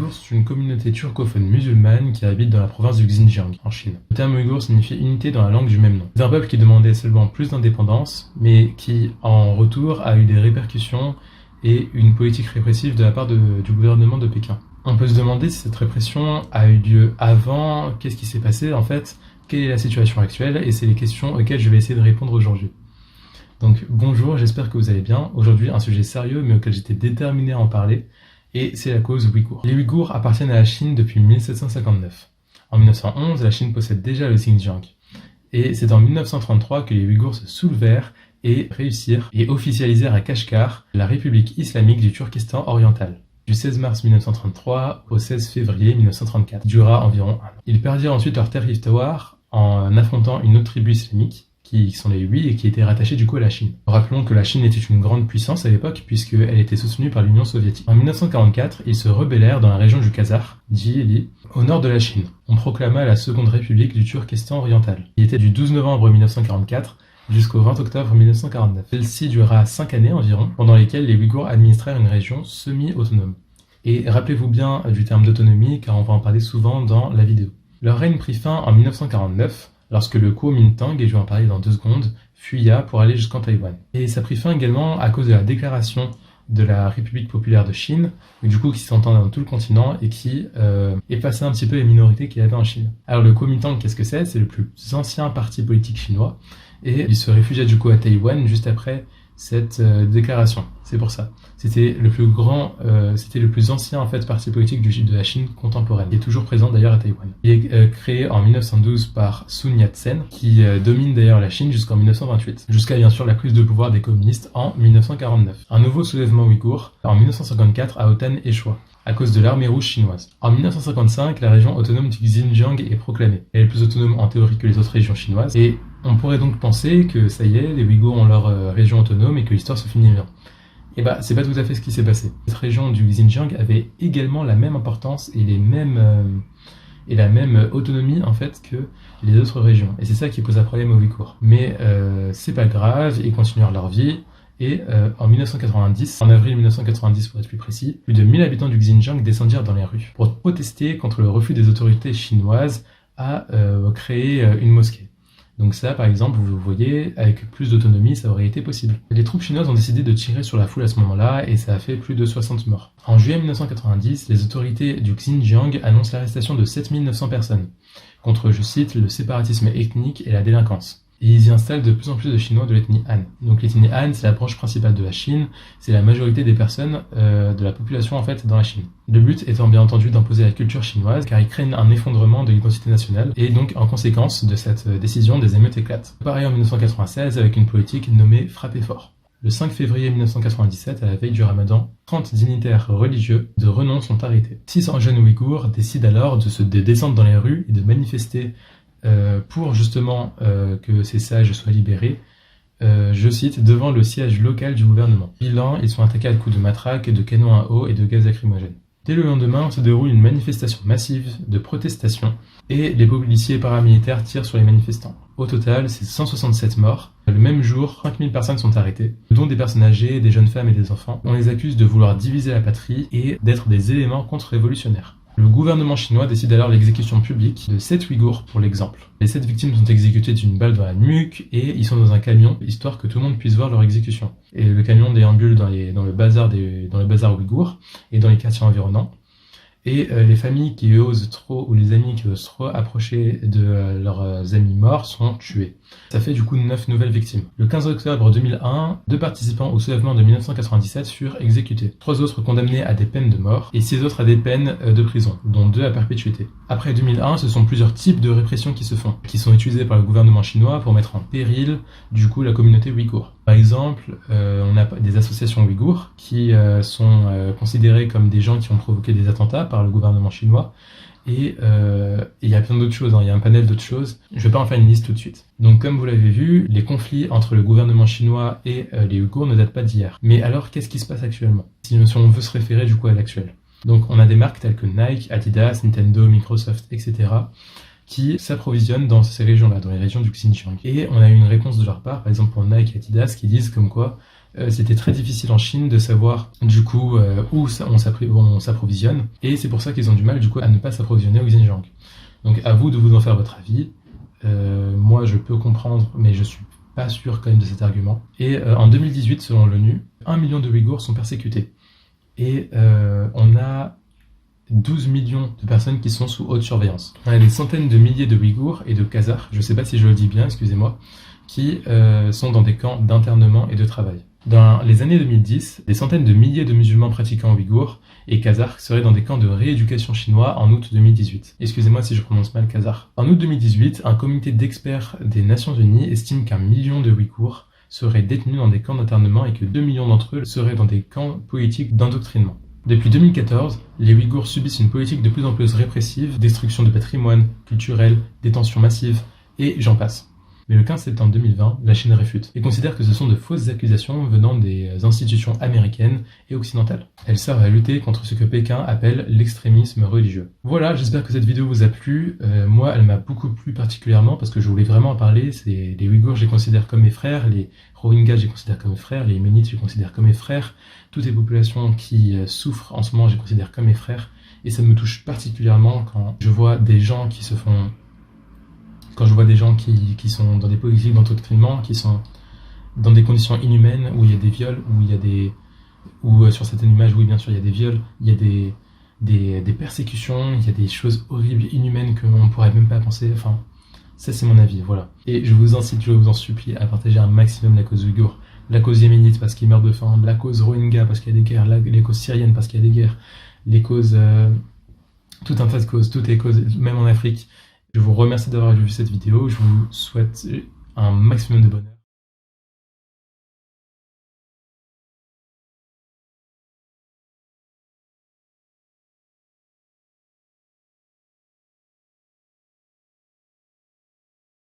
Ouïghours, c'est une communauté turcophone musulmane qui habite dans la province du Xinjiang, en Chine. Le terme ouïghour signifie unité dans la langue du même nom. C'est un peuple qui demandait seulement plus d'indépendance, mais qui, en retour, a eu des répercussions et une politique répressive de la part du gouvernement de Pékin. On peut se demander si cette répression a eu lieu avant, qu'est-ce qui s'est passé en fait, quelle est la situation actuelle, et c'est les questions auxquelles je vais essayer de répondre aujourd'hui. Donc bonjour, j'espère que vous allez bien. Aujourd'hui, un sujet sérieux mais auquel j'étais déterminé à en parler, et c'est la cause ouïghour. Les Ouïghours appartiennent à la Chine depuis 1759. En 1911, la Chine possède déjà le Xinjiang. Et c'est en 1933 que les Ouïghours se soulevèrent et réussirent et officialisèrent à Kashgar la République islamique du Turkestan oriental. Du 16 mars 1933 au 16 février 1934, qui dura environ un an. Ils perdirent ensuite leur territoire en affrontant une autre tribu islamique, qui sont les Hui et qui étaient rattachés du coup à la Chine. Rappelons que la Chine était une grande puissance à l'époque puisqu'elle était soutenue par l'Union soviétique. En 1944, ils se rebellèrent dans la région du Khazar, Jili, au nord de la Chine. On proclama la Seconde République du Turkestan oriental. Il était du 12 novembre 1944 jusqu'au 20 octobre 1949. Celle-ci dura 5 années environ, pendant lesquelles les Ouïghours administrèrent une région semi-autonome. Et rappelez-vous bien du terme d'autonomie car on va en parler souvent dans la vidéo. Leur règne prit fin en 1949, lorsque le Kuomintang, et je vais en parler dans 2 secondes, fuya pour aller jusqu'en Taïwan. Et ça prit fin également à cause de la déclaration de la République populaire de Chine, du coup qui s'entendait dans tout le continent et qui effaçait un petit peu les minorités qu'il y avait en Chine. Alors le Kuomintang, qu'est-ce que c'est? C'est le plus ancien parti politique chinois, et il se réfugia du coup à Taïwan juste après cette déclaration. C'est pour ça. C'était le plus ancien en fait parti politique de la Chine contemporaine. Il est toujours présent d'ailleurs à Taïwan. Il est créé en 1912 par Sun Yat-sen, qui domine d'ailleurs la Chine jusqu'en 1928, jusqu'à bien sûr la prise de pouvoir des communistes en 1949. Un nouveau soulèvement ouïghour en 1954 à Hotan échoua à cause de l'armée rouge chinoise. En 1955, la région autonome du Xinjiang est proclamée. Elle est plus autonome en théorie que les autres régions chinoises, et on pourrait donc penser que ça y est, les Ouïghours ont leur région autonome et que l'histoire se finit bien. Et bah, c'est pas tout à fait ce qui s'est passé. Cette région du Xinjiang avait également la même importance et la même autonomie en fait que les autres régions. Et c'est ça qui pose un problème aux Ouïghours. Mais c'est pas grave, ils continuèrent leur vie. Et en 1990, en avril 1990 pour être plus précis, plus de 1000 habitants du Xinjiang descendirent dans les rues pour protester contre le refus des autorités chinoises à créer une mosquée. Donc ça, par exemple, vous voyez, avec plus d'autonomie, ça aurait été possible. Les troupes chinoises ont décidé de tirer sur la foule à ce moment-là, et ça a fait plus de 60 morts. En juillet 1990, les autorités du Xinjiang annoncent l'arrestation de 7900 personnes, contre, je cite, le séparatisme ethnique et la délinquance. Et ils y installent de plus en plus de Chinois de l'ethnie Han. Donc l'ethnie Han, c'est la branche principale de la Chine, c'est la majorité des personnes de la population en fait dans la Chine. Le but étant bien entendu d'imposer la culture chinoise, car ils craignent un effondrement de l'identité nationale, et donc en conséquence de cette décision, des émeutes éclatent. Pareil en 1996 avec une politique nommée Frapper fort. Le 5 février 1997, à la veille du Ramadan, 30 dignitaires religieux de renom sont arrêtés. 600 jeunes Ouïghours décident alors de descendre dans les rues et de manifester pour justement que ces sages soient libérés, je cite, devant le siège local du gouvernement. Bilan, ils sont attaqués à coups de matraque, de canons à eau et de gaz lacrymogène. Dès le lendemain, se déroule une manifestation massive de protestation et les policiers paramilitaires tirent sur les manifestants. Au total, c'est 167 morts. Le même jour, 5000 personnes sont arrêtées, dont des personnes âgées, des jeunes femmes et des enfants. On les accuse de vouloir diviser la patrie et d'être des éléments contre-révolutionnaires. Le gouvernement chinois décide alors l'exécution publique de 7 Ouïghours pour l'exemple. Les 7 victimes sont exécutées d'une balle dans la nuque et ils sont dans un camion, histoire que tout le monde puisse voir leur exécution. Et le camion déambule dans le bazar ouïghour et dans les quartiers environnants. Et les familles qui osent trop, ou les amis qui osent trop approcher de leurs amis morts sont tués. Ça fait du coup 9 nouvelles victimes. Le 15 octobre 2001, 2 participants au soulèvement de 1997 furent exécutés. 3 autres condamnés à des peines de mort et 6 autres à des peines de prison, dont 2 à perpétuité. Après 2001, ce sont plusieurs types de répression qui se font, qui sont utilisés par le gouvernement chinois pour mettre en péril du coup la communauté ouïghour. Par exemple, on a des associations ouïghours qui sont considérées comme des gens qui ont provoqué des attentats par le gouvernement chinois. Et il y a plein d'autres choses, il y a un panel d'autres choses. Je vais pas en faire une liste tout de suite. Donc comme vous l'avez vu, les conflits entre le gouvernement chinois et les Ouïghours ne datent pas d'hier. Mais alors, qu'est-ce qui se passe actuellement? Si on veut se référer du coup à l'actuel. Donc on a des marques telles que Nike, Adidas, Nintendo, Microsoft, etc. qui s'approvisionnent dans ces régions-là, dans les régions du Xinjiang. Et on a eu une réponse de leur part, par exemple pour Nike et Adidas, qui disent comme quoi c'était très difficile en Chine de savoir du coup où on s'approvisionne, et c'est pour ça qu'ils ont du mal du coup à ne pas s'approvisionner au Xinjiang. Donc à vous de vous en faire votre avis. Moi je peux comprendre, mais je suis pas sûr quand même de cet argument. Et en 2018, selon l'ONU, 1 million de Ouïghours sont persécutés. Et on a 12 millions de personnes qui sont sous haute surveillance. On a des centaines de milliers de Ouïghours et de Khazars, je ne sais pas si je le dis bien, excusez-moi, qui sont dans des camps d'internement et de travail. Dans les années 2010, des centaines de milliers de musulmans pratiquants ouïghours et Khazars seraient dans des camps de rééducation chinois en août 2018. Excusez-moi si je prononce mal Khazar. En août 2018, un comité d'experts des Nations Unies estime qu'1 million de Ouïghours seraient détenus dans des camps d'internement et que 2 millions d'entre eux seraient dans des camps politiques d'endoctrinement. Depuis 2014, les Ouïghours subissent une politique de plus en plus répressive, destruction de patrimoine culturel, détention massive, et j'en passe. Mais le 15 septembre 2020, la Chine réfute et considère que ce sont de fausses accusations venant des institutions américaines et occidentales. Elles servent à lutter contre ce que Pékin appelle l'extrémisme religieux. Voilà, j'espère que cette vidéo vous a plu. Moi, elle m'a beaucoup plu particulièrement parce que je voulais vraiment en parler. Les Ouïghours, je les considère comme mes frères, les Rohingyas, je les considère comme mes frères, les Yéménites, je les considère comme mes frères. Toutes les populations qui souffrent en ce moment, je les considère comme mes frères. Et ça me touche particulièrement quand je vois des gens qui se font... Quand je vois des gens qui sont dans des politiques d'endoctrinement, qui sont dans des conditions inhumaines, où il y a des viols, où il y a des... Où sur certaines images, oui bien sûr, il y a des viols, il y a des persécutions, il y a des choses horribles, inhumaines qu'on ne pourrait même pas penser, enfin... Ça c'est mon avis, voilà. Et je vous incite, je vous en supplie à partager un maximum la cause ouïghour, la cause yéménite parce qu'ils meurent de faim, la cause Rohingya parce qu'il y a des guerres, les causes syriennes parce qu'il y a des guerres, les causes... tout un tas de causes, toutes les causes, même en Afrique. Je vous remercie d'avoir vu cette vidéo, je vous souhaite un maximum de bonheur.